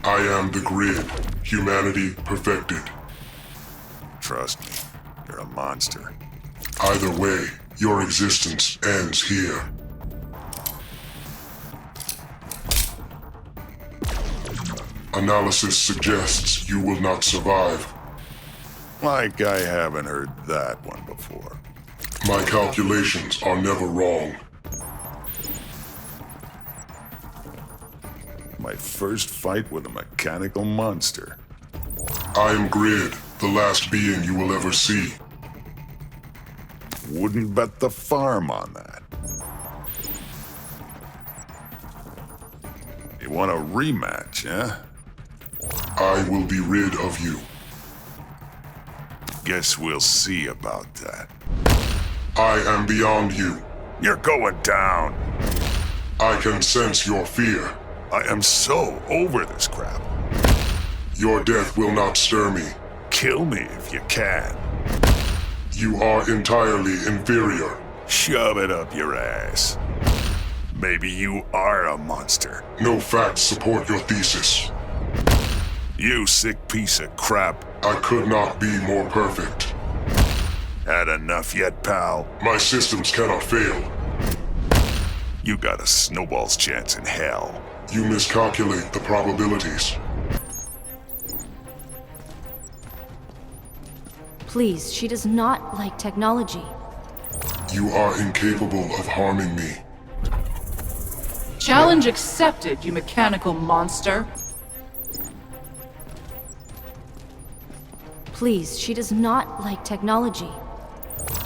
I am the grid. Humanity perfected. Trust me, you're a monster. Either way, your existence ends here. Analysis suggests you will not survive. Like I haven't heard that one before. My calculations are never wrong. My first fight with a mechanical monster. I am Grid, the last being you will ever see. Wouldn't bet the farm on that. You want a rematch, huh? I will be rid of you. Guess we'll see about that. I am beyond you. You're going down. I can sense your fear. I am so over this crap. Your death will not stir me. Kill me if you can. You are entirely inferior. Shove it up your ass. Maybe you are a monster. No facts support your thesis. You sick piece of crap. I could not be more perfect. Had enough yet, pal? My systems cannot fail. You got a snowball's chance in hell. You miscalculate the probabilities. Please, she does not like technology. You are incapable of harming me. Challenge accepted, you mechanical monster. Please, she does not like technology.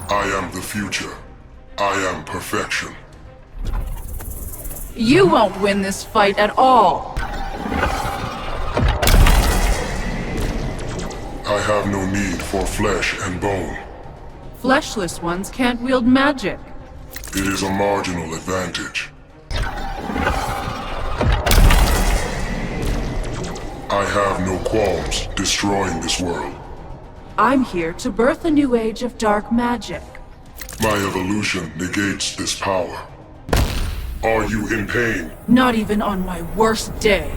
I am the future. I am perfection. You won't win this fight at all. I have no need for flesh and bone. Fleshless ones can't wield magic. It is a marginal advantage. I have no qualms destroying this world. I'm here to birth a new age of dark magic. My evolution negates this power. Are you in pain? Not even on my worst day.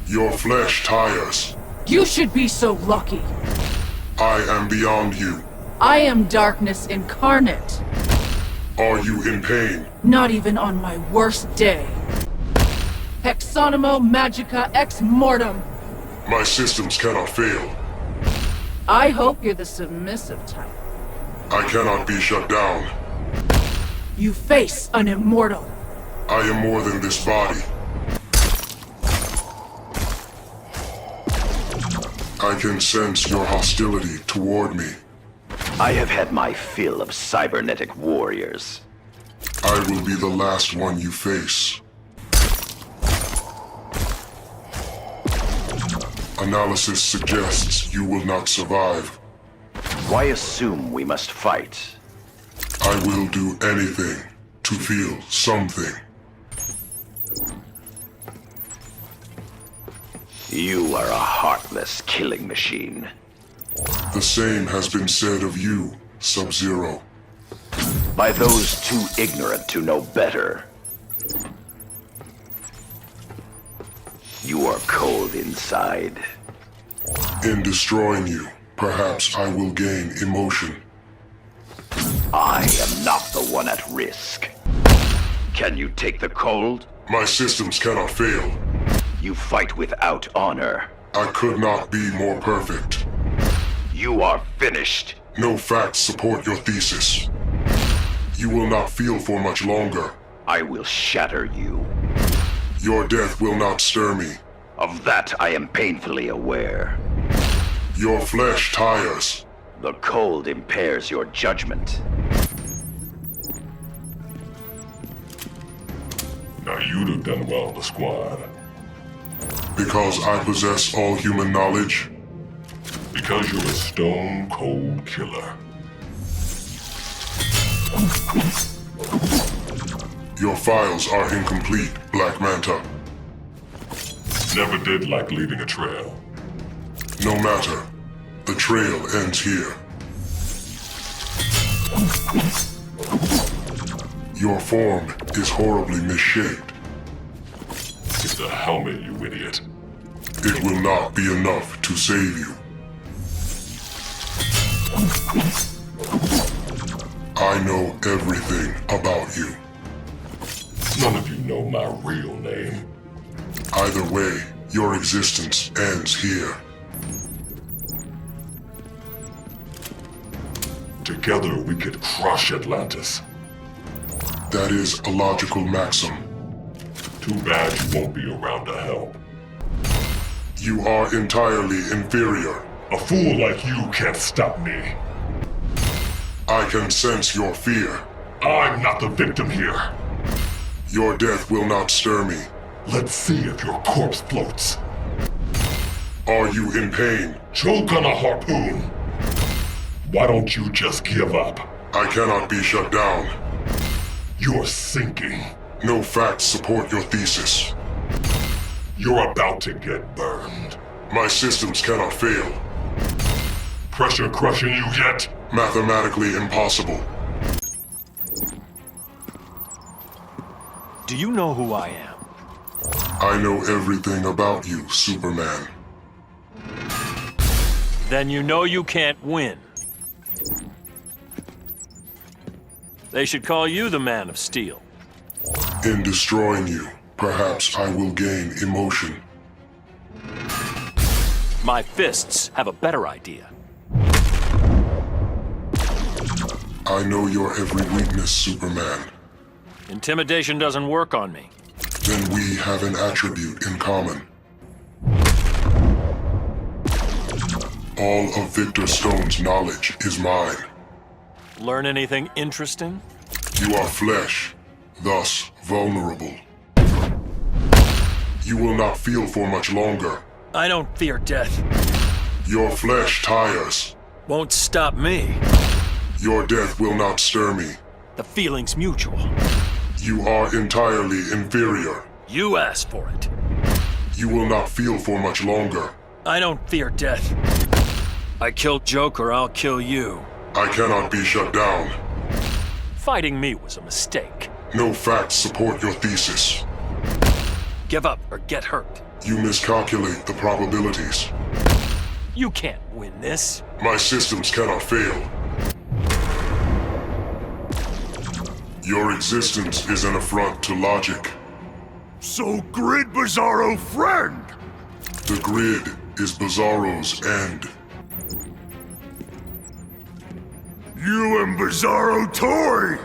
Your flesh tires. You should be so lucky. I am beyond you. I am darkness incarnate. Are you in pain? Not even on my worst day. Hexonimo magica ex mortem. My systems cannot fail. I hope you're the submissive type. I cannot be shut down. You face an immortal. I am more than this body. I can sense your hostility toward me. I have had my fill of cybernetic warriors. I will be the last one you face. Analysis suggests you will not survive. Why assume we must fight? I will do anything to feel something. You are a heartless killing machine. The same has been said of you, Sub-Zero. By those too ignorant to know better. You are cold inside. In destroying you, perhaps I will gain emotion. I am not the one at risk. Can you take the cold? My systems cannot fail. You fight without honor. I could not be more perfect. You are finished. No facts support your thesis. You will not feel for much longer. I will shatter you. Your death will not stir me. Of that I am painfully aware. Your flesh tires. The cold impairs your judgment. Now you'd have done well in the squad. Because I possess all human knowledge. Because you're a stone-cold killer. Your files are incomplete, Black Manta. Never did like leaving a trail. No matter. The trail ends here. Your form is horribly misshaped. It's a helmet, you idiot. It will not be enough to save you. I know everything about you. None of you know my real name. Either way, your existence ends here. Together we could crush Atlantis. That is a logical maxim. Too bad you won't be around to help. You are entirely inferior. A fool like you can't stop me. I can sense your fear. I'm not the victim here. Your death will not stir me. Let's see if your corpse floats. Are you in pain? Choke on a harpoon. Why don't you just give up? I cannot be shut down. You're sinking. No facts support your thesis. You're about to get burned. My systems cannot fail. Pressure crushing you yet? Mathematically impossible. Do you know who I am? I know everything about you, Superman. Then you know you can't win. They should call you the Man of Steel. In destroying you, perhaps I will gain emotion. My fists have a better idea. I know your every weakness, Superman. Intimidation doesn't work on me. Then we have an attribute in common. All of Victor Stone's knowledge is mine. Learn anything interesting? You are flesh, thus vulnerable. You will not feel for much longer. I don't fear death. Your flesh tires. Won't stop me. Your death will not stir me. The feeling's mutual. You are entirely inferior. You asked for it. You will not feel for much longer. I don't fear death. I kill Joker, I'll kill you. I cannot be shut down. Fighting me was a mistake. No facts support your thesis. Give up or get hurt. You miscalculate the probabilities. You can't win this. My systems cannot fail. Your existence is an affront to logic. So Grid Bizarro friend! The grid is Bizarro's end. You and Bizarro toy!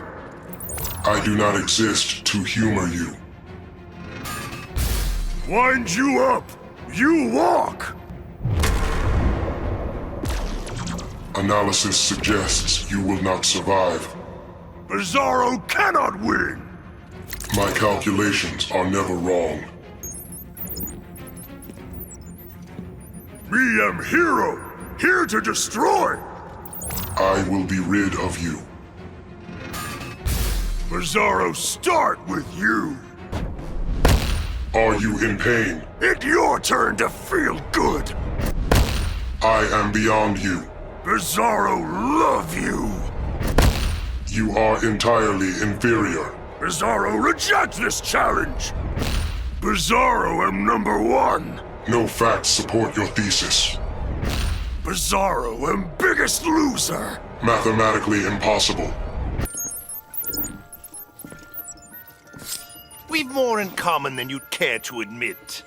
I do not exist to humor you. Wind you up! You walk! Analysis suggests you will not survive. Bizarro cannot win! My calculations are never wrong. Me am hero, here to destroy! I will be rid of you. Bizarro start with you! Are you in pain? It's your turn to feel good! I am beyond you. Bizarro love you! You are entirely inferior. Bizarro reject this challenge! Bizarro am number one! No facts support your thesis. Bizarro am biggest loser! Mathematically impossible. We've more in common than you'd care to admit.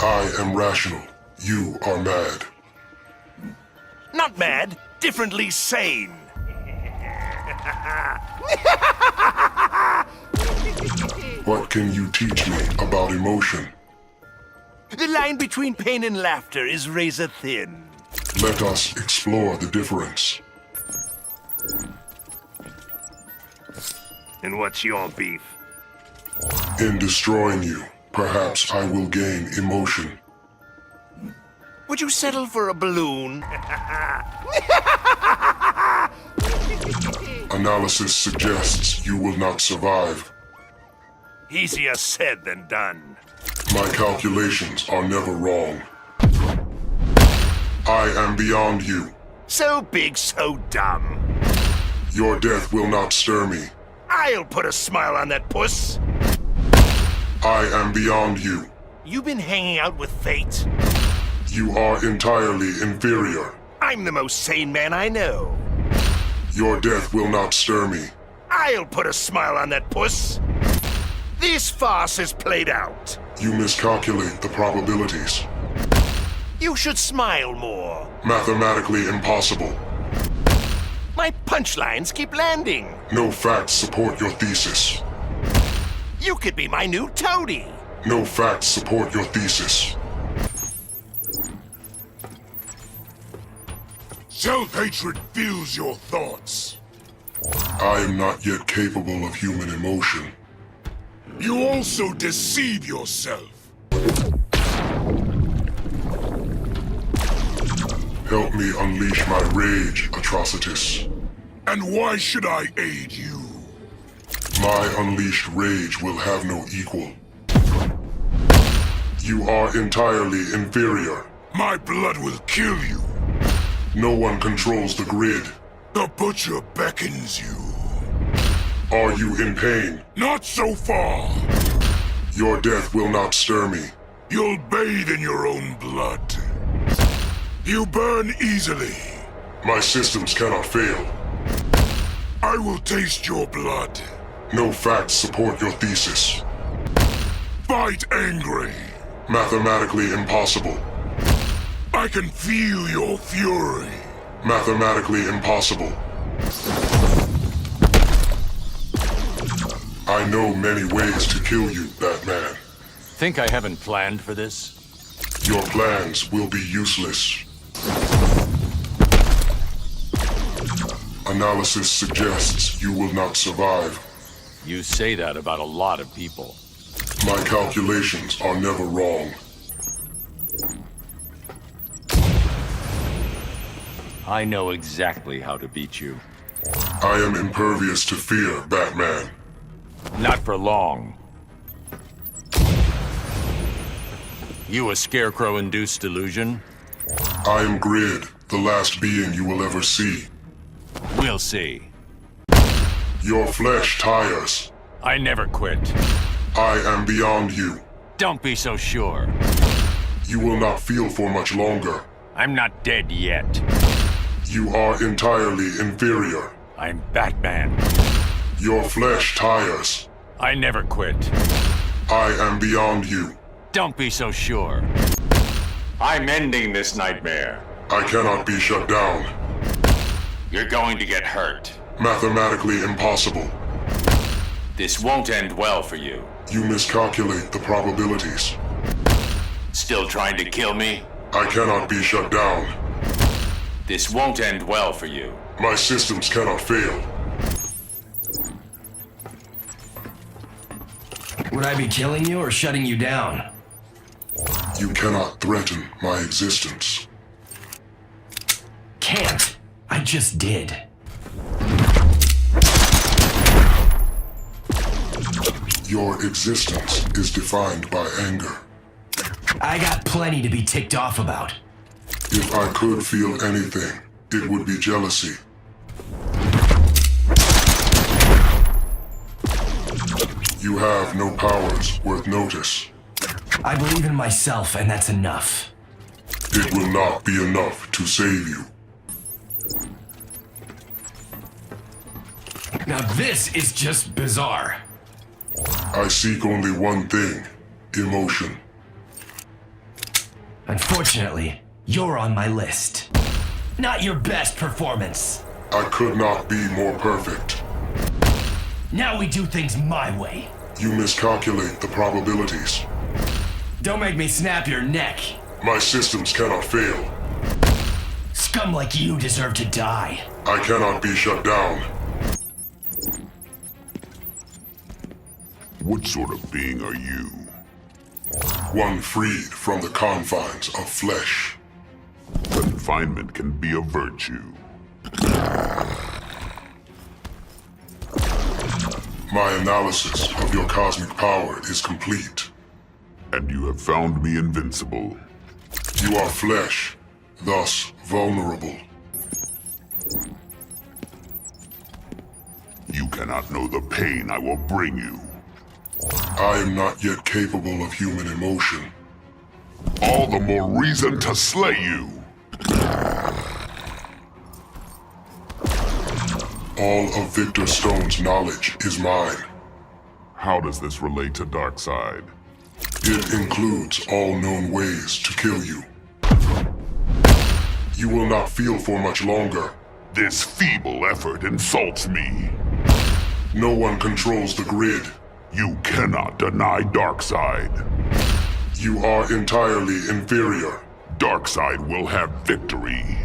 I am rational. You are mad. Not mad, differently sane. What can you teach me about emotion? The line between pain and laughter is razor thin. Let us explore the difference. And what's your beef? In destroying you, perhaps I will gain emotion. Would you settle for a balloon? Analysis suggests you will not survive. Easier said than done. My calculations are never wrong. I am beyond you. So big, so dumb. Your death will not stir me. I'll put a smile on that puss. I am beyond you. You been hanging out with fate? You are entirely inferior. I'm the most sane man I know. Your death will not stir me. I'll put a smile on that puss. This farce is played out. You miscalculate the probabilities. You should smile more. Mathematically impossible. My punchlines keep landing. No facts support your thesis. You could be my new toady. No facts support your thesis. Self-hatred fills your thoughts. I am not yet capable of human emotion. You also deceive yourself. Help me unleash my rage, Atrocitus. And why should I aid you? My unleashed rage will have no equal. You are entirely inferior. My blood will kill you. No one controls the grid. The butcher beckons you. Are you in pain? Not so far. Your death will not stir me. You'll bathe in your own blood. You burn easily. My systems cannot fail. I will taste your blood. No facts support your thesis. Fight angry. Mathematically impossible. I can feel your fury. Mathematically impossible. I know many ways to kill you, Batman. Think I haven't planned for this? Your plans will be useless. Analysis suggests you will not survive. You say that about a lot of people. My calculations are never wrong. I know exactly how to beat you. I am impervious to fear, Batman. Not for long. You a scarecrow-induced delusion? I am Grid, the last being you will ever see. We'll see. Your flesh tires. I never quit. I am beyond you. Don't be so sure. You will not feel for much longer. I'm not dead yet. You are entirely inferior. I'm Batman. Your flesh tires. I never quit. I am beyond you. Don't be so sure. I'm ending this nightmare. I cannot be shut down. You're going to get hurt. Mathematically impossible. This won't end well for you. You miscalculate the probabilities. Still trying to kill me? I cannot be shut down. This won't end well for you. My systems cannot fail. Would I be killing you or shutting you down? You cannot threaten my existence. Can't. I just did. Your existence is defined by anger. I got plenty to be ticked off about. If I could feel anything, it would be jealousy. You have no powers worth notice. I believe in myself, and that's enough. It will not be enough to save you. Now this is just bizarre. I seek only one thing: emotion. Unfortunately, you're on my list. Not your best performance. I could not be more perfect. Now we do things my way. You miscalculate the probabilities. Don't make me snap your neck. My systems cannot fail. Scum like you deserve to die. I cannot be shut down. What sort of being are you? One freed from the confines of flesh. Confinement can be a virtue. My analysis of your cosmic power is complete. And you have found me invincible. You are flesh, thus vulnerable. You cannot know the pain I will bring you. I am not yet capable of human emotion. All the more reason to slay you. All of Victor Stone's knowledge is mine. How does this relate to Darkseid? It includes all known ways to kill you. You will not feel for much longer. This feeble effort insults me. No one controls the grid. You cannot deny Darkseid. You are entirely inferior. Darkseid will have victory.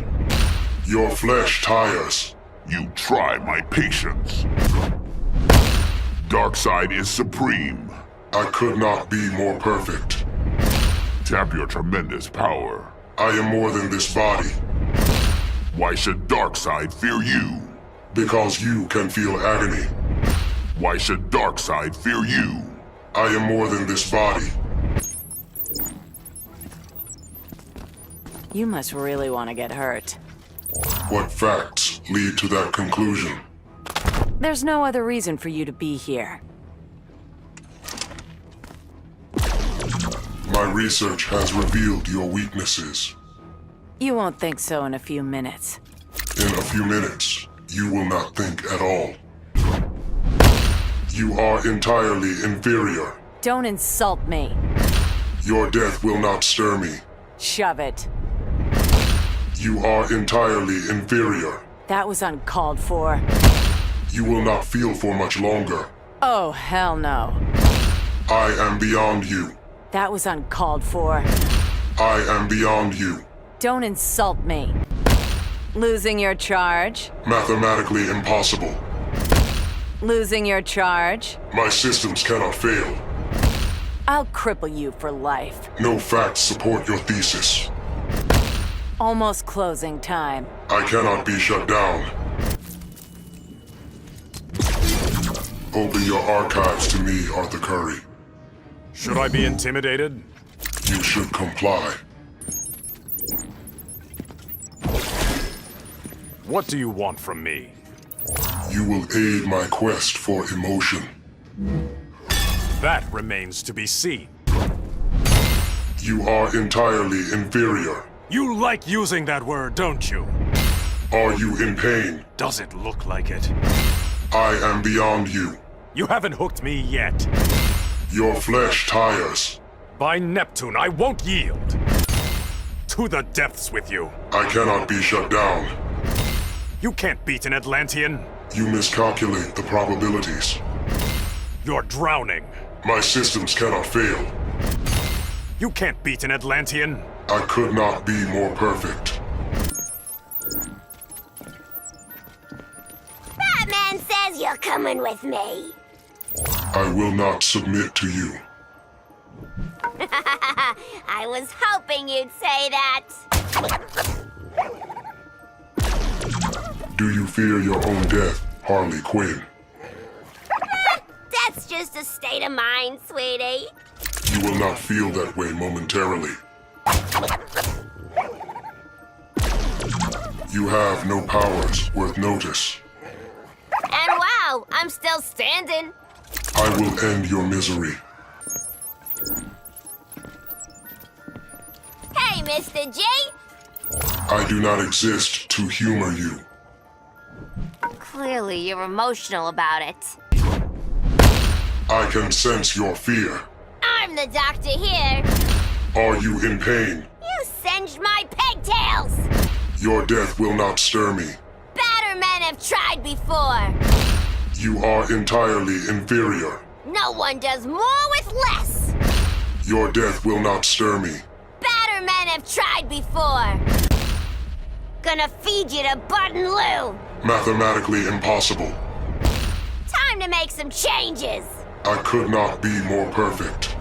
Your flesh tires. You try my patience. Darkseid is supreme. I could not be more perfect. Tap your tremendous power. I am more than this body. Why should Darkseid fear you? Because you can feel agony. Why should Darkseid fear you? I am more than this body. You must really want to get hurt. What facts lead to that conclusion? There's no other reason for you to be here. My research has revealed your weaknesses. You won't think so in a few minutes. In a few minutes, you will not think at all. You are entirely inferior. Don't insult me. Your death will not stir me. Shove it. You are entirely inferior. That was uncalled for. You will not feel for much longer. Oh, hell no. I am beyond you. That was uncalled for. I am beyond you. Don't insult me. Losing your charge? Mathematically impossible. Losing your charge? My systems cannot fail. I'll cripple you for life. No facts support your thesis. Almost closing time. I cannot be shut down. Open your archives to me, Arthur Curry. Should I be intimidated? You should comply. What do you want from me? You will aid my quest for emotion. That remains to be seen. You are entirely inferior. You like using that word, don't you? Are you in pain? Does it look like it? I am beyond you. You haven't hooked me yet. Your flesh tires. By Neptune, I won't yield. To the depths with you. I cannot be shut down. You can't beat an Atlantean. You miscalculate the probabilities. You're drowning. My systems cannot fail. You can't beat an Atlantean. I could not be more perfect. Batman says you're coming with me. I will not submit to you. I was hoping you'd say that. Do you fear your own death, Harley Quinn? That's just a state of mind, sweetie. You will not feel that way momentarily. You have no powers worth notice. And wow, I'm still standing. I will end your misery. Hey, Mr. G! I do not exist to humor you. Clearly, you're emotional about it. I can sense your fear. I'm the doctor here. Are you in pain? You singed my pigtails! Your death will not stir me. Better men have tried before. You are entirely inferior. No one does more with less. Your death will not stir me. Better men have tried before. Gonna feed you to Bud and Lou. Mathematically impossible. Time to make some changes. I could not be more perfect.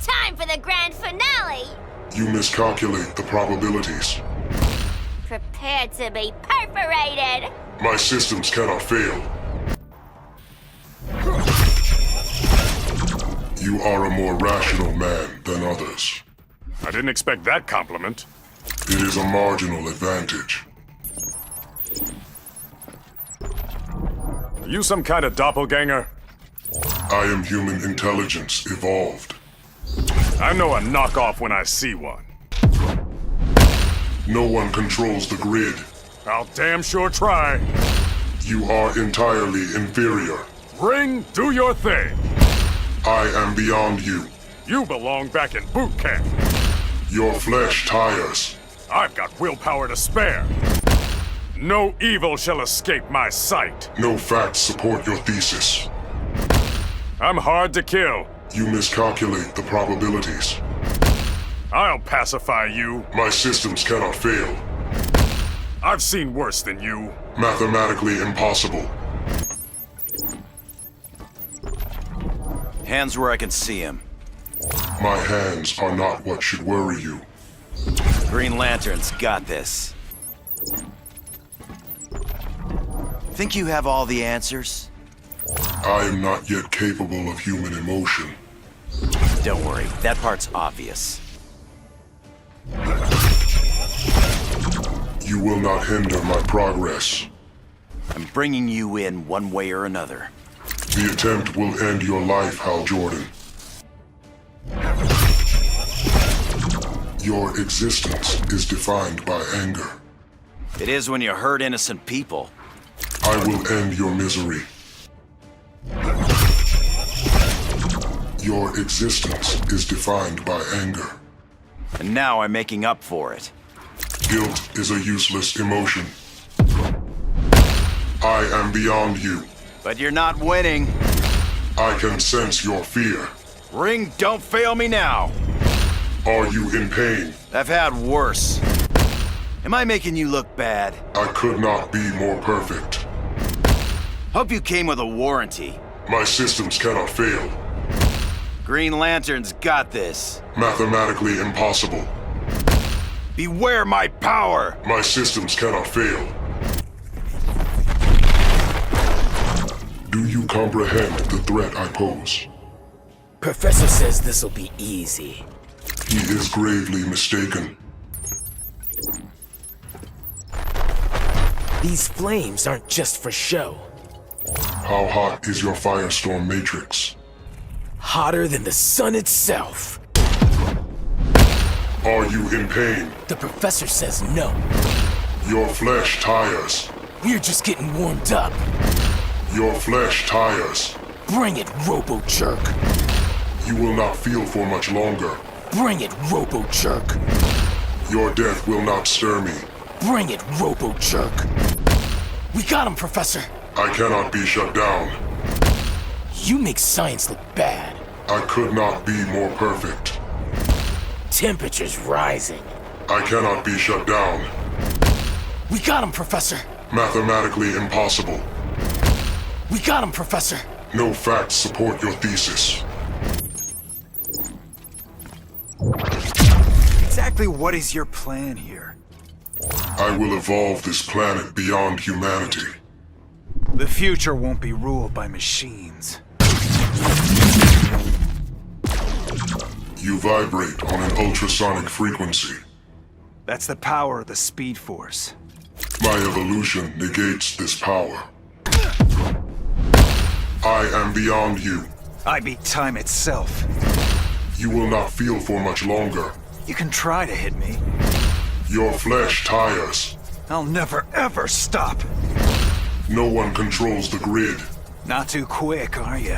Time for the grand finale. You miscalculate the probabilities. Prepare to be perforated. My systems cannot fail. You are a more rational man than others. I didn't expect that compliment. It is a marginal advantage. Are you some kind of doppelganger? I am human intelligence evolved. I know a knockoff when I see one. No one controls the grid. I'll damn sure try. You are entirely inferior. Ring, do your thing. I am beyond you. You belong back in boot camp. Your flesh tires. I've got willpower to spare. No evil shall escape my sight. No facts support your thesis. I'm hard to kill. You miscalculate the probabilities. I'll pacify you. My systems cannot fail. I've seen worse than you. Mathematically impossible. Hands where I can see him. My hands are not what should worry you. Green Lantern's got this. Think you have all the answers? I am not yet capable of human emotion. Don't worry, that part's obvious. You will not hinder my progress. I'm bringing you in one way or another. The attempt will end your life, Hal Jordan. Your existence is defined by anger. It is when you hurt innocent people. I will end your misery. Your existence is defined by anger. And now I'm making up for it. Guilt is a useless emotion. I am beyond you. But you're not winning. I can sense your fear. Ring, don't fail me now. Are you in pain? I've had worse. Am I making you look bad? I could not be more perfect. Hope you came with a warranty. My systems cannot fail. Green Lantern's got this. Mathematically impossible. Beware my power! My systems cannot fail. Do you comprehend the threat I pose? Professor says this'll be easy. He is gravely mistaken. These flames aren't just for show. How hot is your Firestorm matrix? Hotter than the sun itself. Are you in pain? The professor says no. Your flesh tires. We're just getting warmed up. Your flesh tires. Bring it, Robo-Jerk. You will not feel for much longer. Bring it, Robo-Jerk. Your death will not stir me. Bring it, Robo-Jerk. We got him, Professor. I cannot be shut down. You make science look bad. I could not be more perfect. Temperature's rising. I cannot be shut down. We got him, Professor. Mathematically impossible. We got him, Professor. No facts support your thesis. Exactly what is your plan here? I will evolve this planet beyond humanity. The future won't be ruled by machines. You vibrate on an ultrasonic frequency. That's the power of the Speed Force. My evolution negates this power. I am beyond you. I beat time itself. You will not feel for much longer. You can try to hit me. Your flesh tires. I'll never ever stop. No one controls the grid. Not too quick, are you?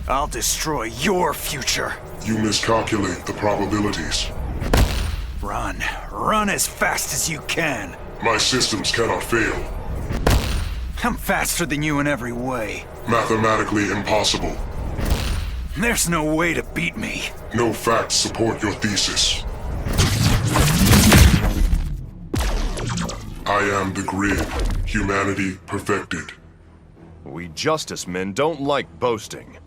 I'll destroy your future. You miscalculate the probabilities. Run. Run as fast as you can. My systems cannot fail. I'm faster than you in every way. Mathematically impossible. There's no way to beat me. No facts support your thesis. I am the grid. Humanity perfected. We Justice Men don't like boasting.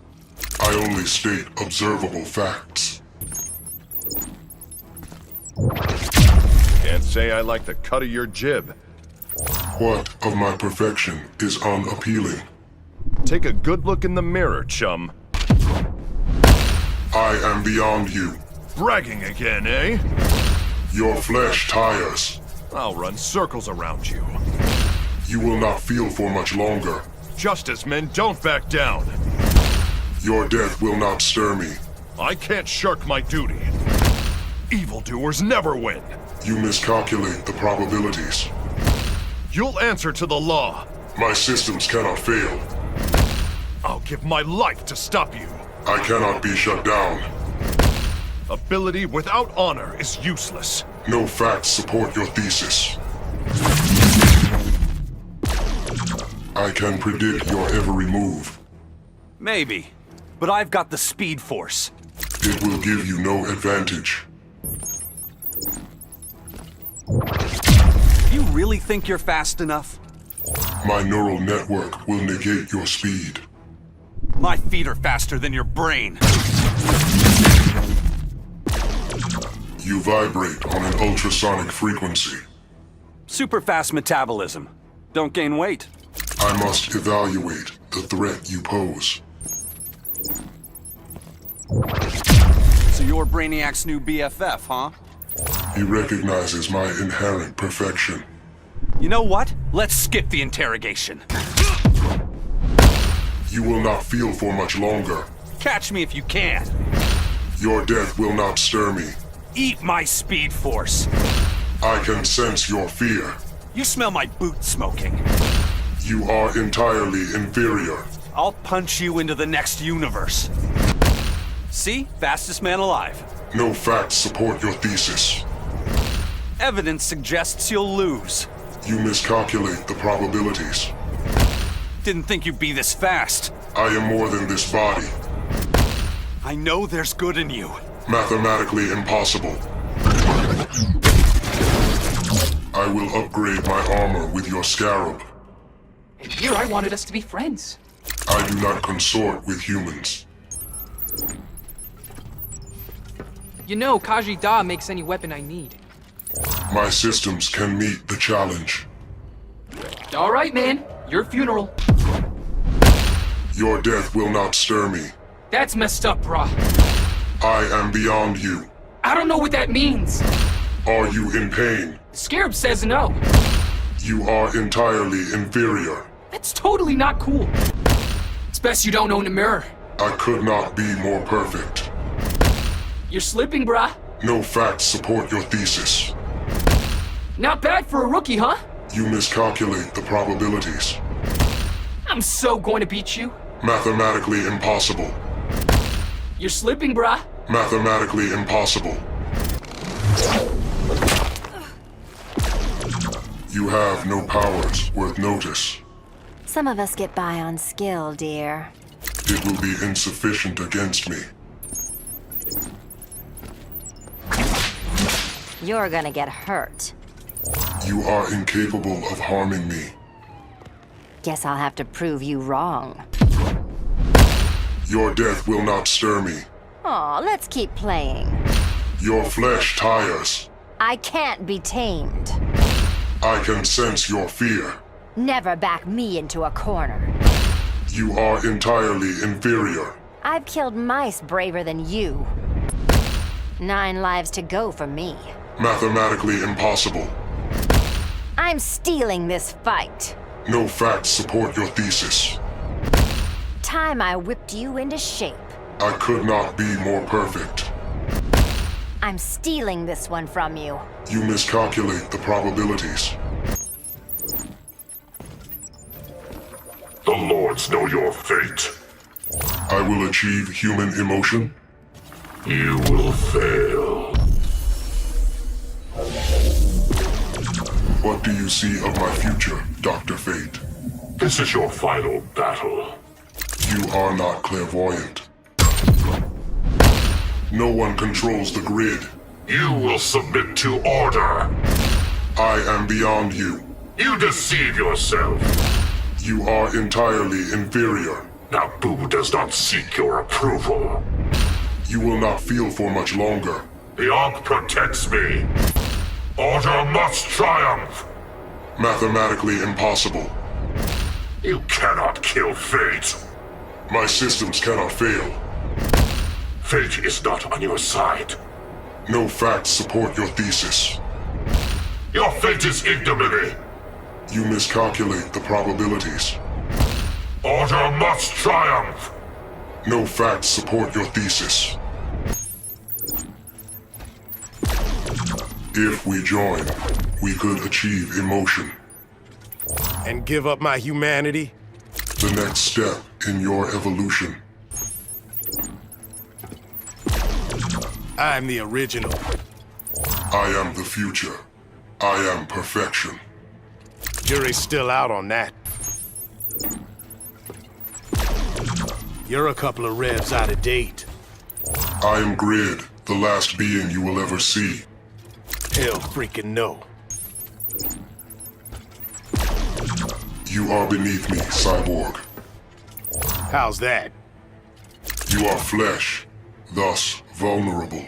I only state observable facts. Can't say I like the cut of your jib. What of my perfection is unappealing? Take a good look in the mirror, chum. I am beyond you. Bragging again, eh? Your flesh tires. I'll run circles around you. You will not feel for much longer. Justice Men don't back down. Your death will not stir me. I can't shirk my duty. Evildoers never win. You miscalculate the probabilities. You'll answer to the law. My systems cannot fail. I'll give my life to stop you. I cannot be shut down. Ability without honor is useless. No facts support your thesis. I can predict your every move. Maybe, but I've got the Speed Force. It will give you no advantage. You really think you're fast enough? My neural network will negate your speed. My feet are faster than your brain. You vibrate on an ultrasonic frequency. Super fast metabolism. Don't gain weight. I must evaluate the threat you pose. So you're Brainiac's new BFF, huh? He recognizes my inherent perfection. You know what? Let's skip the interrogation. You will not feel for much longer. Catch me if you can. Your death will not stir me. Eat my Speed Force. I can sense your fear. You smell my boot smoking. You are entirely inferior. I'll punch you into the next universe. See? Fastest man alive. No facts support your thesis. Evidence suggests you'll lose. You miscalculate the probabilities. Didn't think you'd be this fast. I am more than this body. I know there's good in you. Mathematically impossible. I will upgrade my armor with your scarab. And here I wanted us to be friends. I do not consort with humans. You know, Kaji Da makes any weapon I need. My systems can meet the challenge. All right, man. Your funeral. Your death will not stir me. That's messed up, brah. I am beyond you. I don't know what that means. Are you in pain? Scarab says no. You are entirely inferior. That's totally not cool. It's best you don't own a mirror. I could not be more perfect. You're slipping, brah. No facts support your thesis. Not bad for a rookie, huh? You miscalculate the probabilities. I'm so going to beat you. Mathematically impossible. You're slipping, brah. Mathematically impossible. You have no powers worth notice. Some of us get by on skill, dear. It will be insufficient against me. You're gonna get hurt. You are incapable of harming me. Guess I'll have to prove you wrong. Your death will not stir me. Aw, let's keep playing. Your flesh tires. I can't be tamed. I can sense your fear. Never back me into a corner. You are entirely inferior. I've killed mice braver than you. 9 lives to go for me. Mathematically impossible. I'm stealing this fight. No facts support your thesis. Time I whipped you into shape. I could not be more perfect. I'm stealing this one from you. You miscalculate the probabilities. The Lords know your fate. I will achieve human emotion. You will fail. What do you see of my future, Dr. Fate? This is your final battle. You are not clairvoyant. No one controls the grid. You will submit to order. I am beyond you. You deceive yourself. You are entirely inferior. Naboo does not seek your approval. You will not feel for much longer. The Ankh protects me. Order must triumph. Mathematically impossible. You cannot kill fate. My systems cannot fail. Fate is not on your side. No facts support your thesis. Your fate is ignominy. You miscalculate the probabilities. Order must triumph. No facts support your thesis. If we join, we could achieve emotion. And give up my humanity? The next step in your evolution. I'm the original. I am the future. I am perfection. Jury's still out on that. You're a couple of revs out of date. I am Grid, the last being you will ever see. Hell freaking no. You are beneath me, Cyborg. How's that? You are flesh, thus vulnerable.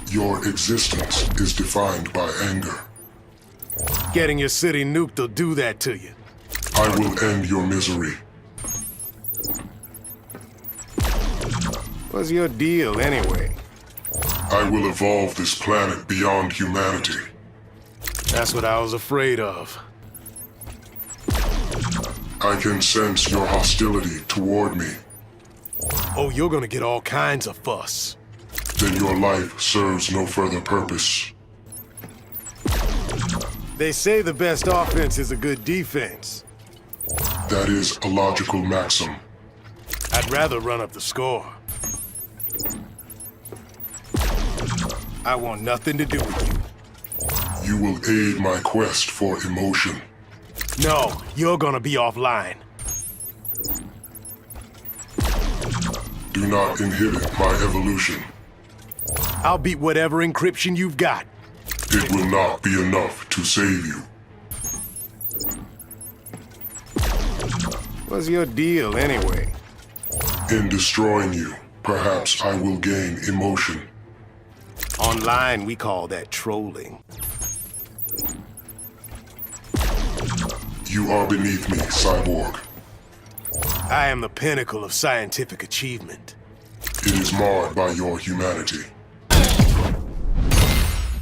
Your existence is defined by anger. Getting your city nuked will do that to you. I will end your misery. What's your deal, anyway? I will evolve this planet beyond humanity. That's what I was afraid of. I can sense your hostility toward me. Oh, you're gonna get all kinds of fuss. Then your life serves no further purpose. They say the best offense is a good defense. That is a logical maxim. I'd rather run up the score. I want nothing to do with you. You will aid my quest for emotion. No, you're gonna be offline. Do not inhibit my evolution. I'll beat whatever encryption you've got. It will not be enough to save you. What's your deal, anyway? In destroying you, perhaps I will gain emotion. Online, we call that trolling. You are beneath me, Cyborg. I am the pinnacle of scientific achievement. It is marred by your humanity.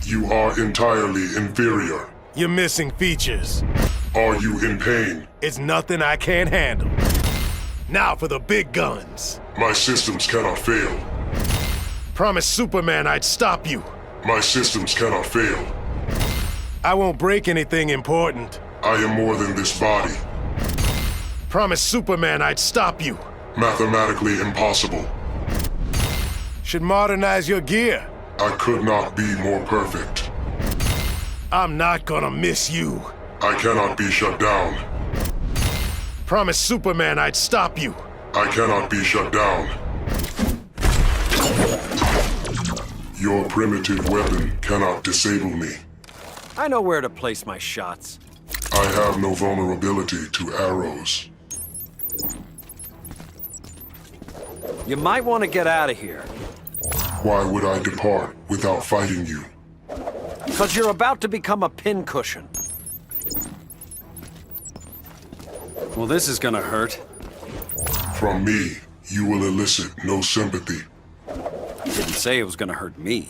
You are entirely inferior. You're missing features. Are you in pain? It's nothing I can't handle. Now for the big guns. My systems cannot fail. Promised Superman I'd stop you. My systems cannot fail. I won't break anything important. I am more than this body. Promised Superman I'd stop you. Mathematically impossible. Should modernize your gear. I could not be more perfect. I'm not gonna miss you. I cannot be shut down. Promised Superman I'd stop you. I cannot be shut down. Your primitive weapon cannot disable me. I know where to place my shots. I have no vulnerability to arrows. You might want to get out of here. Why would I depart without fighting you? Because you're about to become a pincushion. Well, this is gonna hurt. From me, you will elicit no sympathy. Didn't say it was gonna hurt me.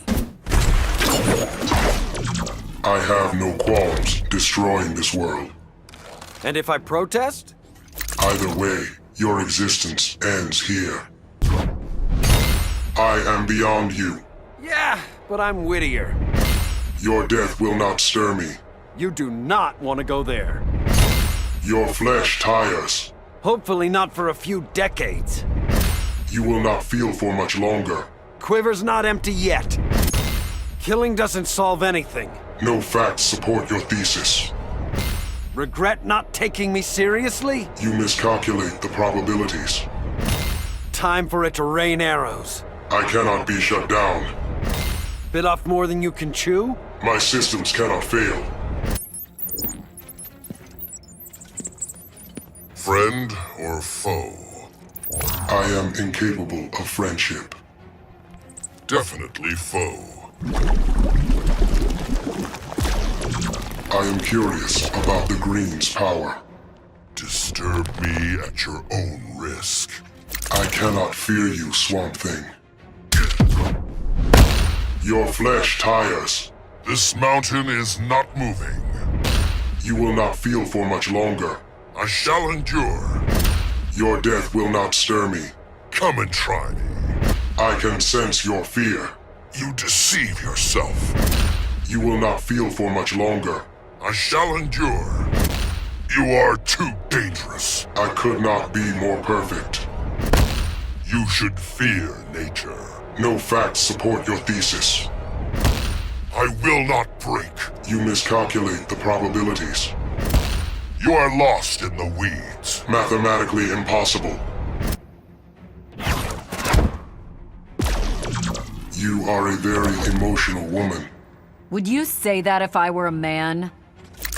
I have no qualms destroying this world. And if I protest? Either way, your existence ends here. I am beyond you. Yeah, but I'm wittier. Your death will not stir me. You do not want to go there. Your flesh tires. Hopefully not for a few decades. You will not feel for much longer. Quiver's not empty yet. Killing doesn't solve anything. No facts support your thesis. Regret not taking me seriously? You miscalculate the probabilities. Time for it to rain arrows. I cannot be shut down. Bit off more than you can chew? My systems cannot fail. Friend or foe? I am incapable of friendship. Definitely foe. I am curious about the Green's power. Disturb me at your own risk. I cannot fear you, Swamp Thing. Your flesh tires. This mountain is not moving. You will not feel for much longer. I shall endure. Your death will not stir me. Come and try me. I can sense your fear. You deceive yourself. You will not feel for much longer. I shall endure. You are too dangerous. I could not be more perfect. You should fear nature. No facts support your thesis. I will not break. You miscalculate the probabilities. You are lost in the weeds. Mathematically impossible. You are a very emotional woman. Would you say that if I were a man?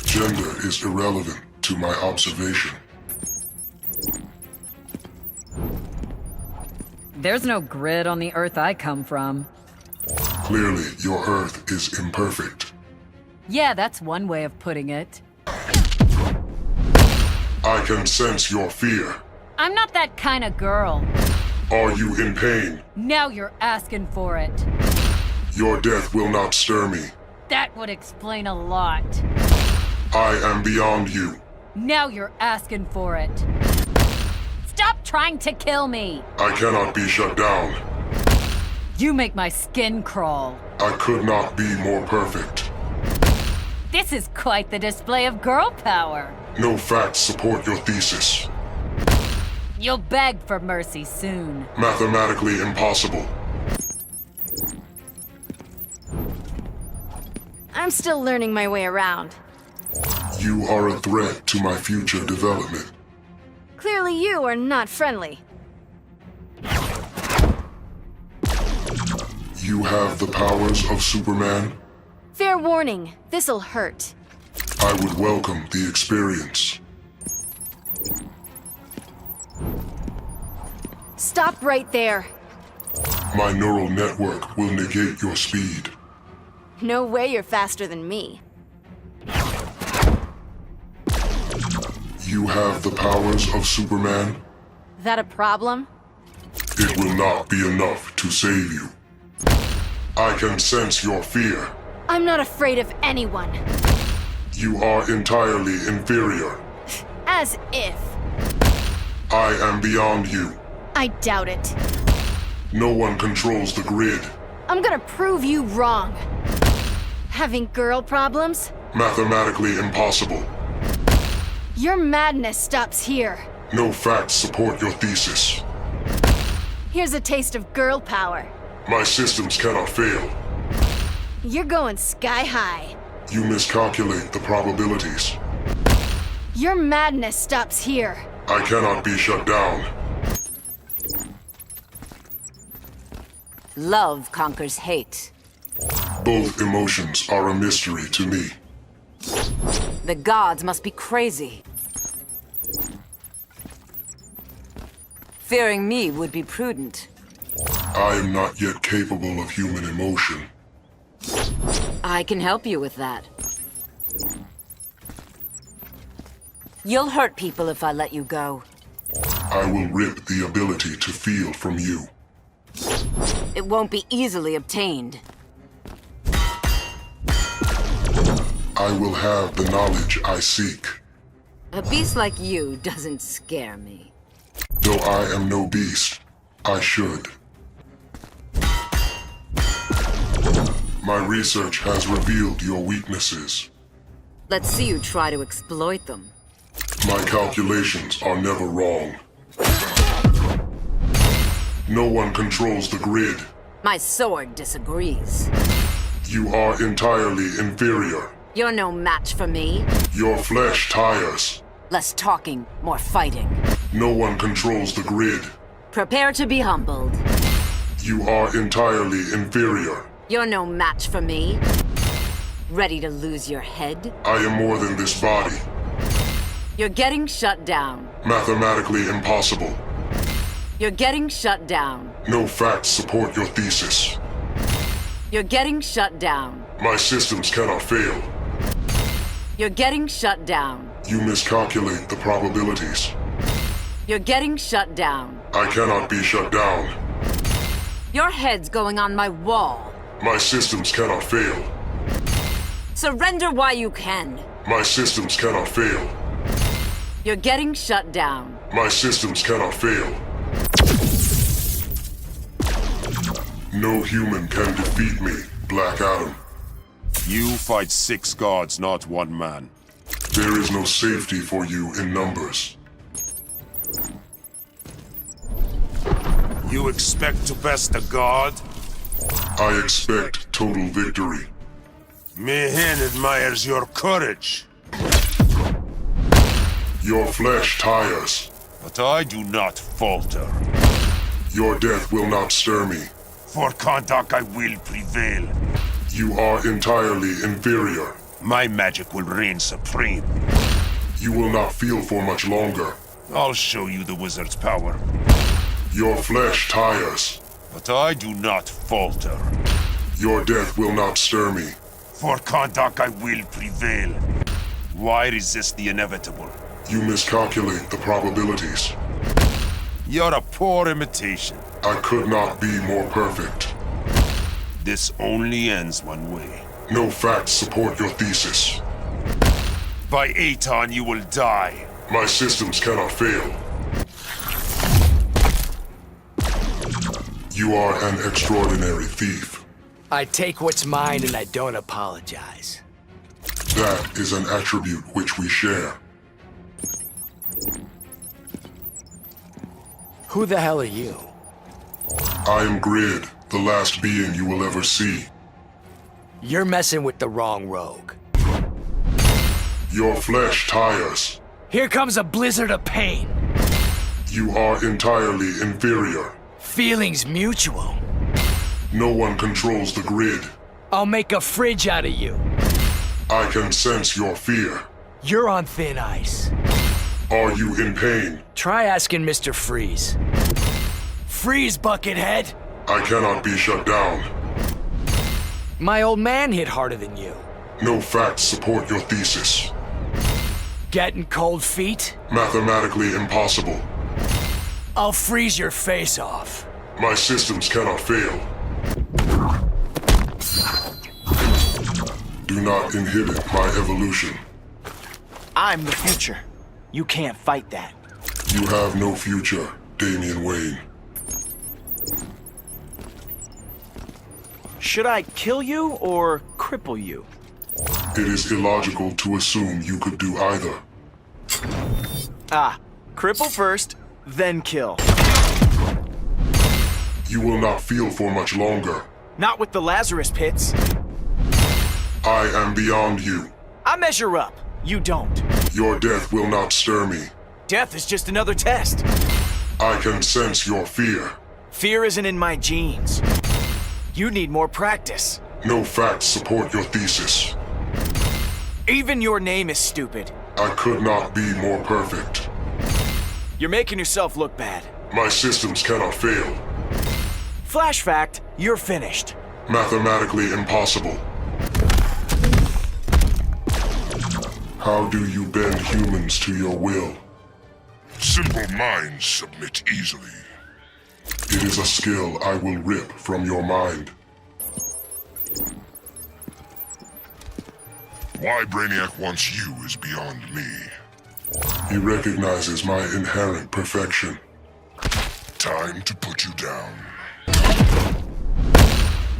Gender is irrelevant to my observation. There's no grid on the Earth I come from. Clearly, your Earth is imperfect. Yeah, that's one way of putting it. I can sense your fear. I'm not that kind of girl. Are you in pain? Now you're asking for it. Your death will not stir me. That would explain a lot. I am beyond you. Now you're asking for it. Stop trying to kill me! I cannot be shut down. You make my skin crawl. I could not be more perfect. This is quite the display of girl power. No facts support your thesis. You'll beg for mercy soon. Mathematically impossible. I'm still learning my way around. You are a threat to my future development. Clearly you are not friendly. You have the powers of Superman? Fair warning, this'll hurt. I would welcome the experience. Stop right there. My neural network will negate your speed. No way you're faster than me. You have the powers of Superman? That a problem? It will not be enough to save you. I can sense your fear. I'm not afraid of anyone. You are entirely inferior. As if. I am beyond you. I doubt it. No one controls the grid. I'm gonna prove you wrong. Having girl problems? Mathematically impossible. Your madness stops here. No facts support your thesis. Here's a taste of girl power. My systems cannot fail. You're going sky high. You miscalculate the probabilities. Your madness stops here. I cannot be shut down. Love conquers hate. Both emotions are a mystery to me. The gods must be crazy. Fearing me would be prudent. I am not yet capable of human emotion. I can help you with that. You'll hurt people if I let you go. I will rip the ability to feel from you. It won't be easily obtained. I will have the knowledge I seek. A beast like you doesn't scare me. Though I am no beast, I should. My research has revealed your weaknesses. Let's see you try to exploit them. My calculations are never wrong. No one controls the grid. My sword disagrees. You are entirely inferior. You're no match for me. Your flesh tires. Less talking, more fighting. No one controls the grid. Prepare to be humbled. You are entirely inferior. You're no match for me. Ready to lose your head? I am more than this body. You're getting shut down. Mathematically impossible. You're getting shut down. No facts support your thesis. You're getting shut down. My systems cannot fail. You're getting shut down. You miscalculate the probabilities. You're getting shut down. I cannot be shut down. Your head's going on my wall. My systems cannot fail. Surrender while you can. My systems cannot fail. You're getting shut down. My systems cannot fail. No human can defeat me, Black Adam. You fight 6 gods, not 1 man. There is no safety for you in numbers. You expect to best a god? I expect total victory. Mehen admires your courage. Your flesh tires. But I do not falter. Your death will not stir me. For Kondak I will prevail. You are entirely inferior. My magic will reign supreme. You will not feel for much longer. I'll show you the wizard's power. Your flesh tires. But I do not falter. Your death will not stir me. For Kondak I will prevail. Why resist the inevitable? You miscalculate the probabilities. You're a poor imitation. I could not be more perfect. This only ends one way. No facts support your thesis. By Aton you will die. My systems cannot fail. You are an extraordinary thief. I take what's mine and I don't apologize. That is an attribute which we share. Who the hell are you? I am Grid, the last being you will ever see. You're messing with the wrong rogue. Your flesh tires. Here comes a blizzard of pain. You are entirely inferior. Feelings mutual. No one controls the grid. I'll make a fridge out of you. I can sense your fear. You're on thin ice. Are you in pain? Try asking Mr. Freeze. Freeze, Buckethead! I cannot be shut down. My old man hit harder than you. No facts support your thesis. Getting cold feet? Mathematically impossible. I'll freeze your face off. My systems cannot fail. Do not inhibit my evolution. I'm the future. You can't fight that. You have no future, Damian Wayne. Should I kill you or cripple you? It is illogical to assume you could do either. Ah, cripple first, then kill. You will not feel for much longer. Not with the Lazarus pits. I am beyond you. I measure up. You don't. Your death will not stir me. Death is just another test. I can sense your fear. Fear isn't in my genes. You need more practice. No facts support your thesis. Even your name is stupid. I could not be more perfect. You're making yourself look bad. My systems cannot fail. Flash fact, you're finished. Mathematically impossible. How do you bend humans to your will? Simple minds submit easily. It is a skill I will rip from your mind. Why Brainiac wants you is beyond me. He recognizes my inherent perfection. Time to put you down.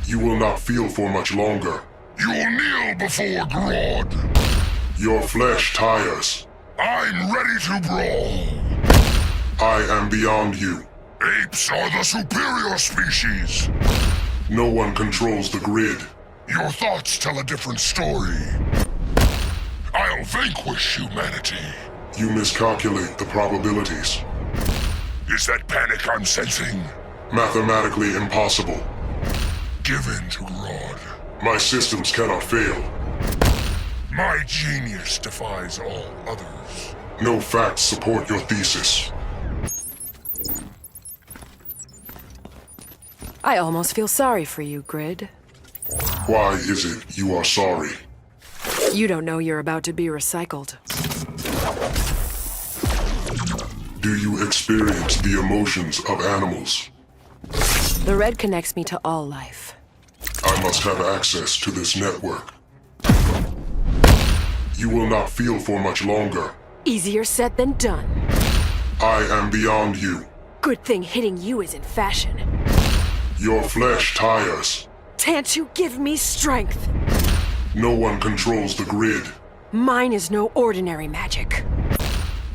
You will not feel for much longer. You'll kneel before Grodd. Your flesh tires. I'm ready to brawl. I am beyond you. Apes are the superior species. No one controls the grid. Your thoughts tell a different story. I'll vanquish humanity. You miscalculate the probabilities. Is that panic I'm sensing? Mathematically impossible. Give in to Grodd. My systems cannot fail. My genius defies all others. No facts support your thesis. I almost feel sorry for you, Grid. Why is it you are sorry? You don't know you're about to be recycled. Do you experience the emotions of animals? The red connects me to all life. I must have access to this network. You will not feel for much longer. Easier said than done. I am beyond you. Good thing hitting you is in fashion. Your flesh tires. Can't you give me strength? No one controls the grid. Mine is no ordinary magic.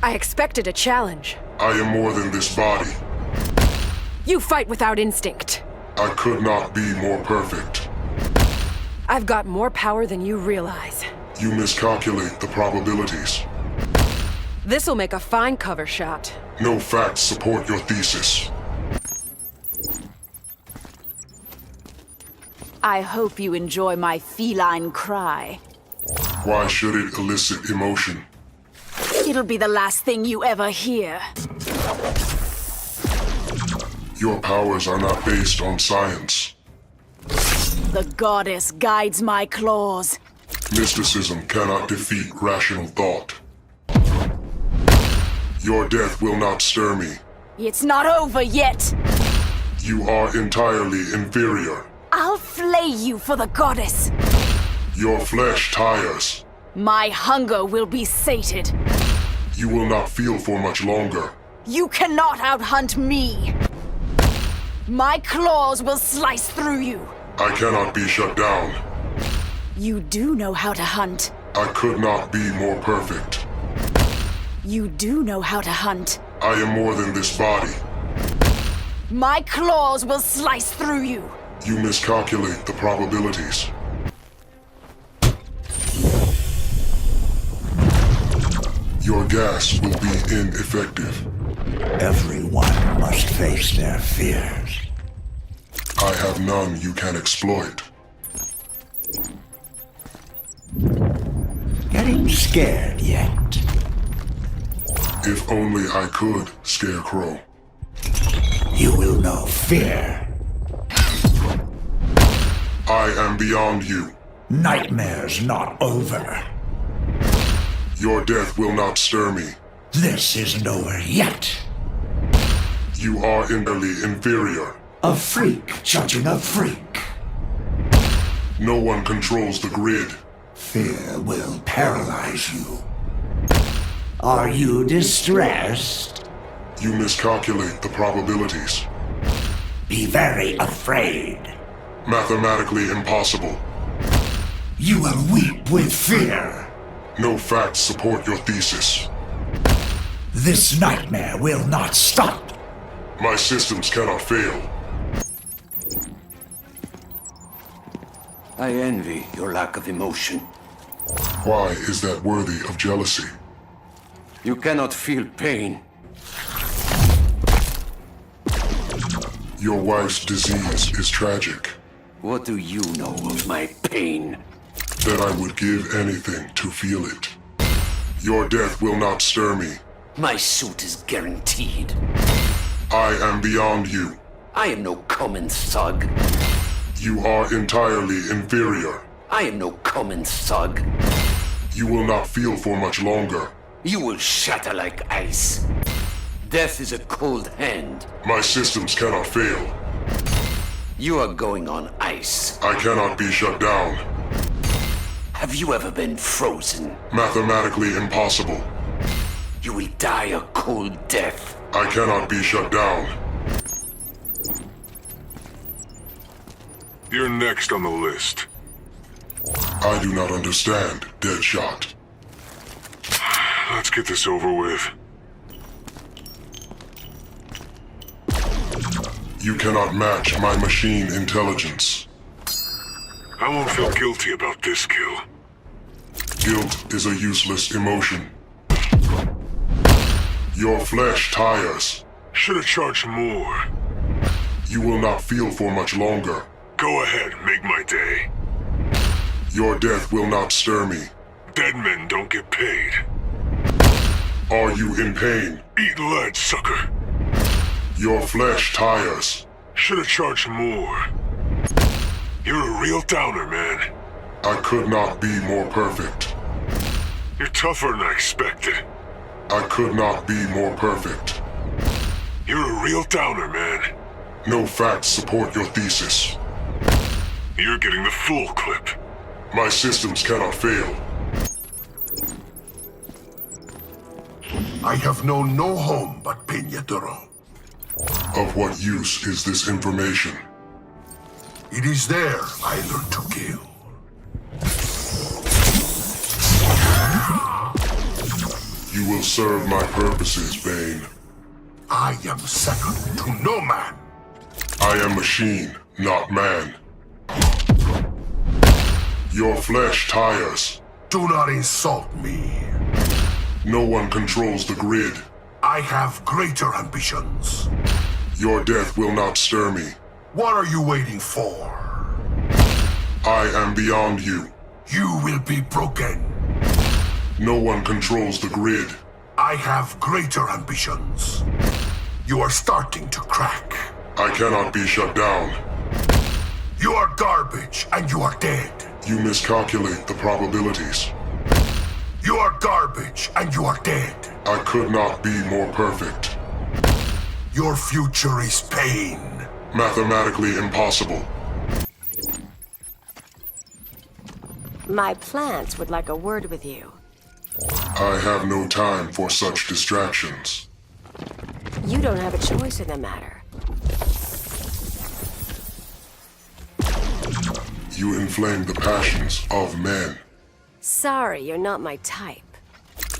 I expected a challenge. I am more than this body. You fight without instinct. I could not be more perfect. I've got more power than you realize. You miscalculate the probabilities. This'll make a fine cover shot. No facts support your thesis. I hope you enjoy my feline cry. Why should it elicit emotion? It'll be the last thing you ever hear. Your powers are not based on science. The goddess guides my claws. Mysticism cannot defeat rational thought. Your death will not stir me. It's not over yet. You are entirely inferior. I'll flay you for the goddess. Your flesh tires. My hunger will be sated. You will not feel for much longer. You cannot outhunt me. My claws will slice through you. I cannot be shut down. You do know how to hunt. I could not be more perfect. You do know how to hunt. I am more than this body. My claws will slice through you. You miscalculate the probabilities. Your gas will be ineffective. Everyone must face their fears. I have none you can exploit. Getting scared yet? If only I could, Scarecrow. You will know fear. I am beyond you. Nightmare's not over. Your death will not stir me. This isn't over yet. You are entirely inferior. A freak judging a freak. No one controls the grid. Fear will paralyze you. Are you distressed? You miscalculate the probabilities. Be very afraid. Mathematically impossible. You will weep with fear. No facts support your thesis. This nightmare will not stop. My systems cannot fail. I envy your lack of emotion. Why is that worthy of jealousy? You cannot feel pain. Your wife's disease is tragic. What do you know of my pain? That I would give anything to feel it. Your death will not stir me. My suit is guaranteed. I am beyond you. I am no common thug. You are entirely inferior. I am no common thug. You will not feel for much longer. You will shatter like ice. Death is a cold hand. My systems cannot fail. You are going on ice. I cannot be shut down. Have you ever been frozen? Mathematically impossible. You will die a cold death. I cannot be shut down. You're next on the list. I do not understand, Deadshot. Let's get this over with. You cannot match my machine intelligence. I won't feel guilty about this kill. Guilt is a useless emotion. Your flesh tires. Should have charged more. You will not feel for much longer. Go ahead, make my day. Your death will not stir me. Dead men don't get paid. Are you in pain? Eat lead, sucker. Your flesh tires. Should have charged more. You're a real downer, man. I could not be more perfect. You're tougher than I expected. I could not be more perfect. You're a real downer, man. No facts support your thesis. You're getting the full clip. My systems cannot fail. I have known no home but Peñadero. Of what use is this information? It is there I learned to kill. You will serve my purposes, Bane. I am second to no man. I am machine, not man. Your flesh tires. Do not insult me. No one controls the grid. I have greater ambitions. Your death will not stir me. What are you waiting for? I am beyond you. You will be broken. No one controls the grid. I have greater ambitions. You are starting to crack. I cannot be shut down. You are garbage and you are dead. You miscalculate the probabilities. You are garbage and you are dead. I could not be more perfect. Your future is pain. Mathematically impossible. My plants would like a word with you. I have no time for such distractions. You don't have a choice in the matter. You inflame the passions of men. Sorry, you're not my type.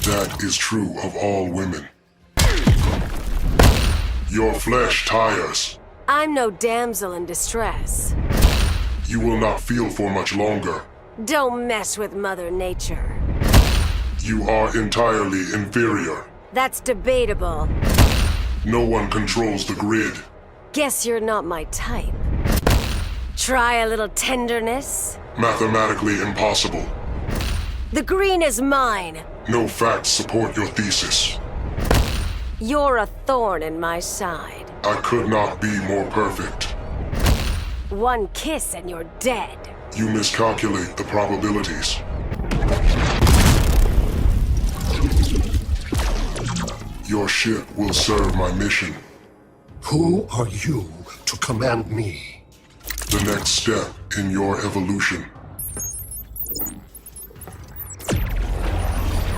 That is true of all women. Your flesh tires. I'm no damsel in distress. You will not feel for much longer. Don't mess with Mother Nature. You are entirely inferior. That's debatable. No one controls the grid. Guess you're not my type. Try a little tenderness? Mathematically impossible. The green is mine. No facts support your thesis. You're a thorn in my side. I could not be more perfect. One kiss and you're dead. You miscalculate the probabilities. Your ship will serve my mission. Who are you to command me? The next step in your evolution.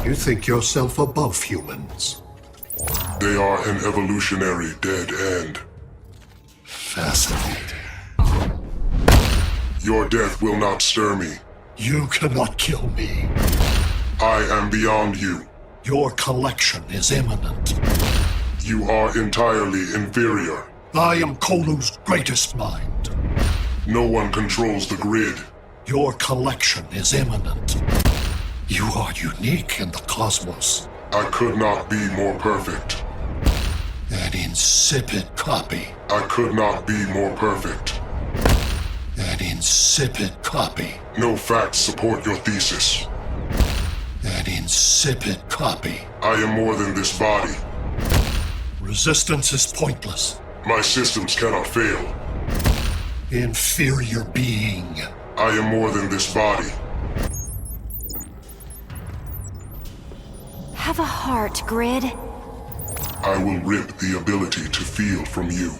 You think yourself above humans? They are an evolutionary dead end. Fascinating. Your death will not stir me. You cannot kill me. I am beyond you. Your collection is imminent. You are entirely inferior. I am Kolu's greatest mind. No one controls the grid. Your collection is imminent. You are unique in the cosmos. I could not be more perfect. An insipid copy. I could not be more perfect. An insipid copy. No facts support your thesis. An insipid copy. I am more than this body. Resistance is pointless. My systems cannot fail. Inferior being. I am more than this body. Have a heart, Grid. I will rip the ability to feel from you.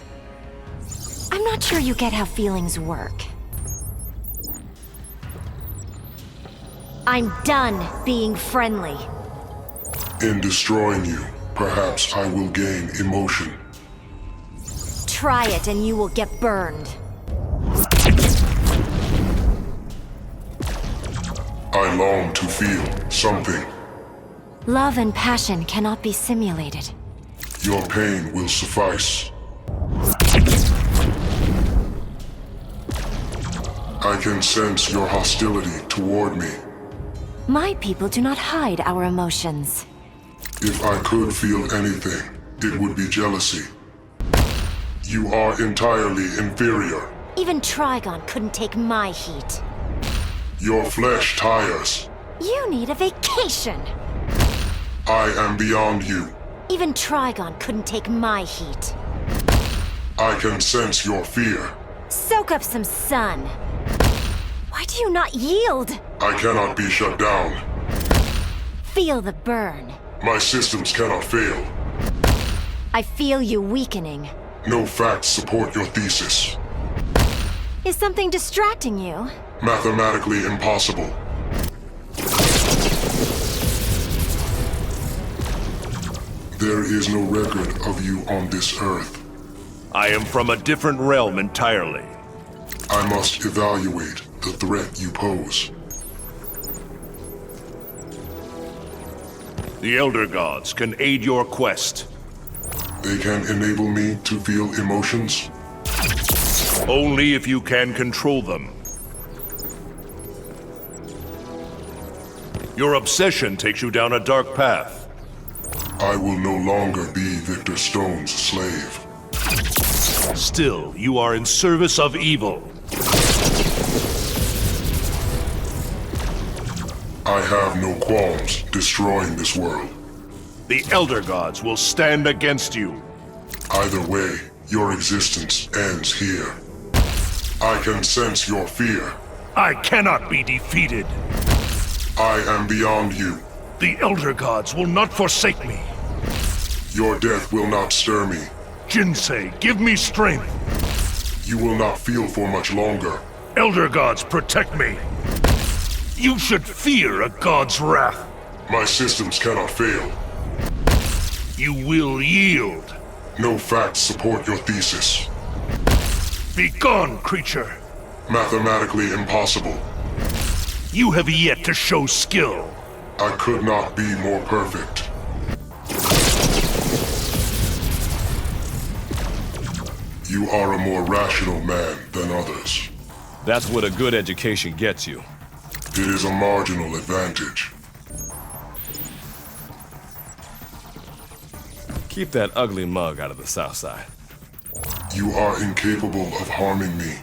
I'm not sure you get how feelings work. I'm done being friendly. In destroying you, perhaps I will gain emotion. Try it and you will get burned. I long to feel something. Love and passion cannot be simulated. Your pain will suffice. I can sense your hostility toward me. My people do not hide our emotions. If I could feel anything, it would be jealousy. You are entirely inferior. Even Trigon couldn't take my heat. Your flesh tires. You need a vacation. I am beyond you. Even Trigon couldn't take my heat. I can sense your fear. Soak up some sun. Why do you not yield? I cannot be shut down. Feel the burn. My systems cannot fail. I feel you weakening. No facts support your thesis. Is something distracting you? Mathematically impossible. There is no record of you on this earth. I am from a different realm entirely. I must evaluate the threat you pose. The Elder Gods can aid your quest. They can enable me to feel emotions? Only if you can control them. Your obsession takes you down a dark path. I will no longer be Victor Stone's slave. Still, you are in service of evil. I have no qualms destroying this world. The Elder Gods will stand against you. Either way, your existence ends here. I can sense your fear. I cannot be defeated. I am beyond you. The Elder Gods will not forsake me. Your death will not stir me. Jinsei, give me strength. You will not feel for much longer. Elder Gods, protect me. You should fear a God's wrath. My systems cannot fail. You will yield. No facts support your thesis. Be gone, creature. Mathematically impossible. You have yet to show skill. I could not be more perfect. You are a more rational man than others. That's what a good education gets you. It is a marginal advantage. Keep that ugly mug out of the South Side. You are incapable of harming me.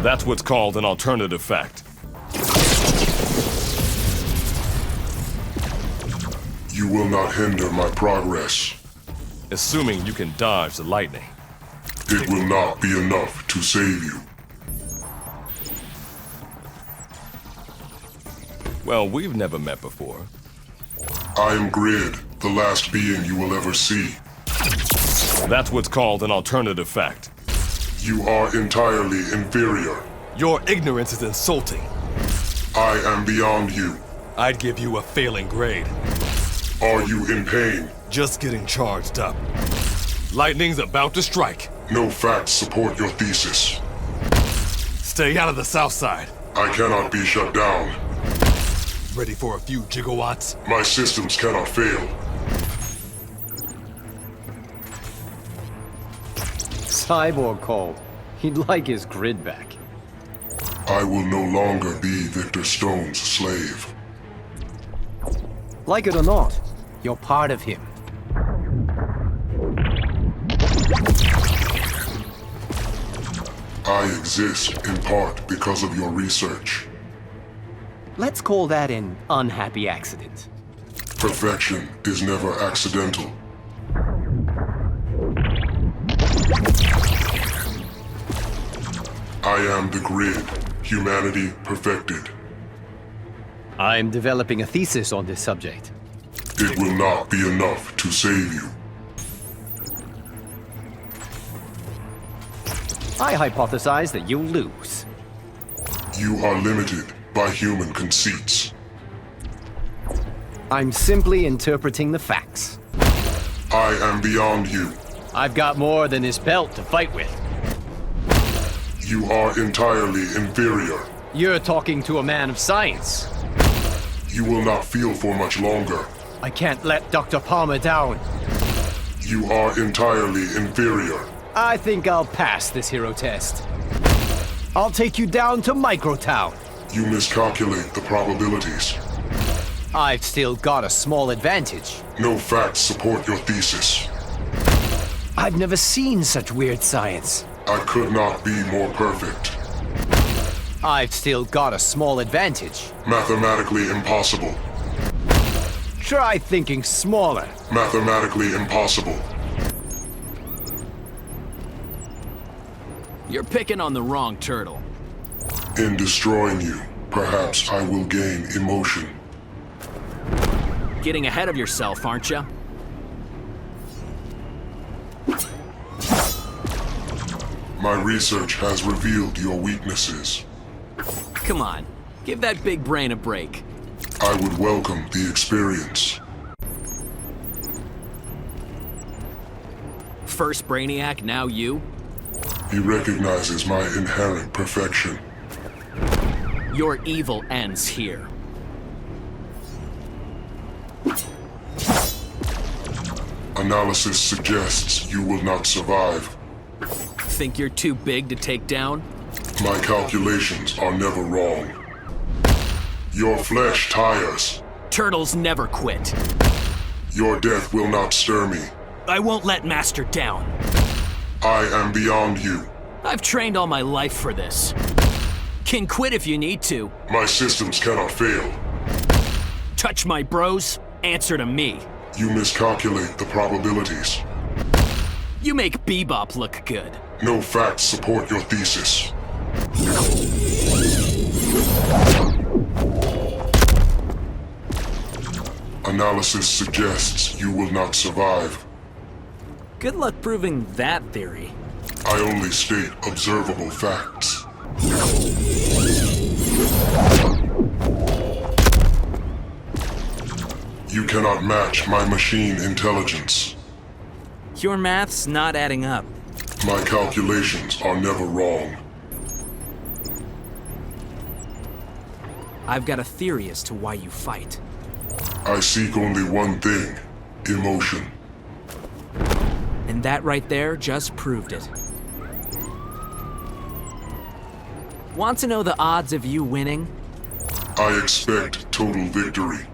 That's what's called an alternative fact. You will not hinder my progress. Assuming you can dodge the lightning. It will not be enough to save you. Well, we've never met before. I am Grid, the last being you will ever see. That's what's called an alternative fact. You are entirely inferior. Your ignorance is insulting. I am beyond you. I'd give you a failing grade. Are you in pain? Just getting charged up. Lightning's about to strike. No facts support your thesis. Stay out of the South Side. I cannot be shut down. Ready for a few gigawatts? My systems cannot fail. Cyborg called. He'd like his grid back. I will no longer be Victor Stone's slave. Like it or not, you're part of him. I exist in part because of your research. Let's call that an unhappy accident. Perfection is never accidental. I am the Grid, humanity perfected. I'm developing a thesis on this subject. It will not be enough to save you. I hypothesize that you'll lose. You are limited by human conceits. I'm simply interpreting the facts. I am beyond you. I've got more than this belt to fight with. You are entirely inferior. You're talking to a man of science. You will not feel for much longer. I can't let Dr. Palmer down. You are entirely inferior. I think I'll pass this hero test. I'll take you down to Microtown. You miscalculate the probabilities. I've still got a small advantage. No facts support your thesis. I've never seen such weird science. I could not be more perfect. I've still got a small advantage. Mathematically impossible. Try thinking smaller. Mathematically impossible. You're picking on the wrong turtle. In destroying you, perhaps I will gain emotion. Getting ahead of yourself, aren't you? My research has revealed your weaknesses. Come on, give that big brain a break. I would welcome the experience. First Brainiac, now you? He recognizes my inherent perfection. Your evil ends here. Analysis suggests you will not survive. Think you're too big to take down? My calculations are never wrong. Your flesh tires. Turtles never quit. Your death will not stir me. I won't let Master down. I am beyond you. I've trained all my life for this. Can quit if you need to. My systems cannot fail. Touch my bros, answer to me. You miscalculate the probabilities. You make Bebop look good. No facts support your thesis. Analysis suggests you will not survive. Good luck proving that theory. I only state observable facts. You cannot match my machine intelligence. Your math's not adding up. My calculations are never wrong. I've got a theory as to why you fight. I seek only one thing: emotion. And that right there just proved it. Want to know the odds of you winning? I expect total victory.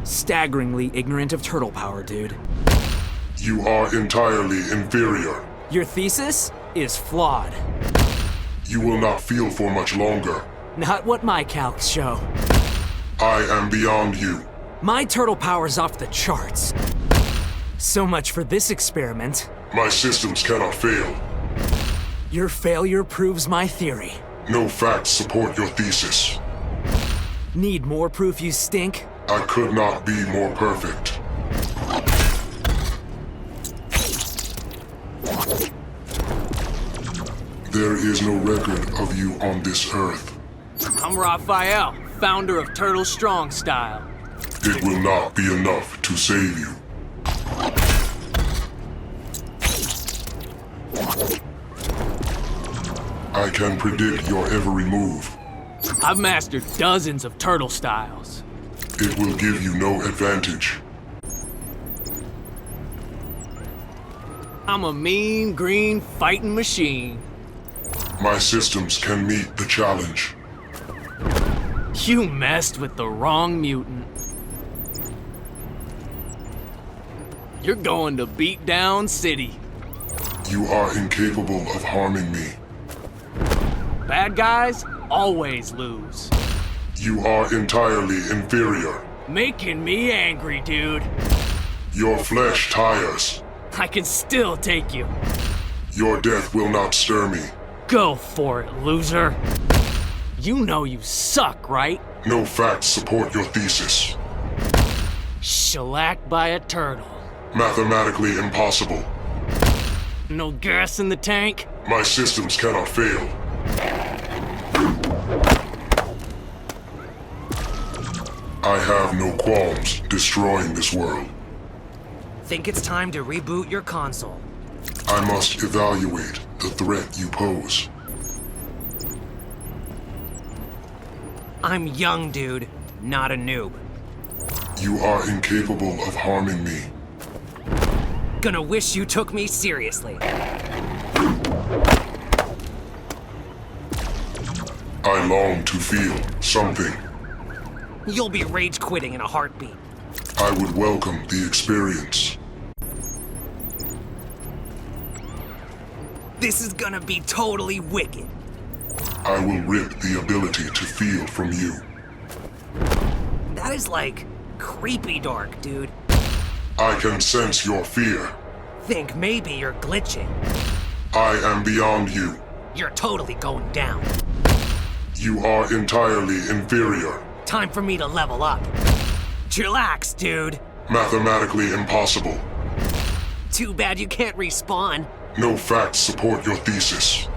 Staggeringly ignorant of turtle power, dude. You are entirely inferior. Your thesis is flawed. You will not feel for much longer. Not what my calcs show. I am beyond you. My turtle power's off the charts. So much for this experiment. My systems cannot fail. Your failure proves my theory. No facts support your thesis. Need more proof you stink? I could not be more perfect. There is no record of you on this earth. I'm Raphael, founder of Turtle Strong Style. It will not be enough to save you. I can predict your every move. I've mastered dozens of turtle styles. It will give you no advantage. I'm a mean green fighting machine. My systems can meet the challenge. You messed with the wrong mutant. You're going to beat down City. You are incapable of harming me. Bad guys always lose. You are entirely inferior. Making me angry, dude. Your flesh tires. I can still take you. Your death will not stir me. Go for it, loser. You know you suck, right? No facts support your thesis. Shellacked by a turtle. Mathematically impossible. No gas in the tank? My systems cannot fail. I have no qualms destroying this world. Think it's time to reboot your console. I must evaluate the threat you pose. I'm young, dude, not a noob. You are incapable of harming me. Gonna wish you took me seriously. I long to feel something. You'll be rage quitting in a heartbeat. I would welcome the experience. This is gonna be totally wicked. I will rip the ability to feel from you. That is like creepy dark, dude. I can sense your fear. Think maybe you're glitching. I am beyond you. You're totally going down. You are entirely inferior. Time for me to level up. Chillax, dude. Mathematically impossible. Too bad you can't respawn. No facts support your thesis.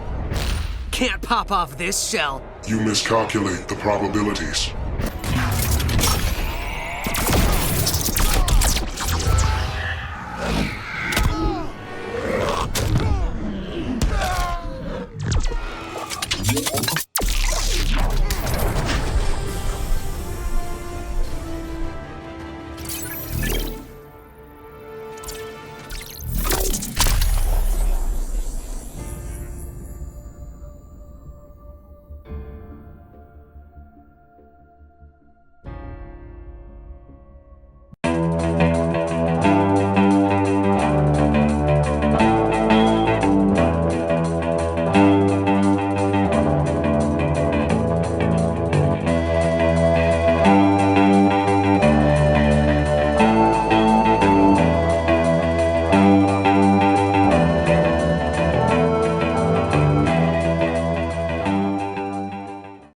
Can't pop off this shell. You miscalculate the probabilities.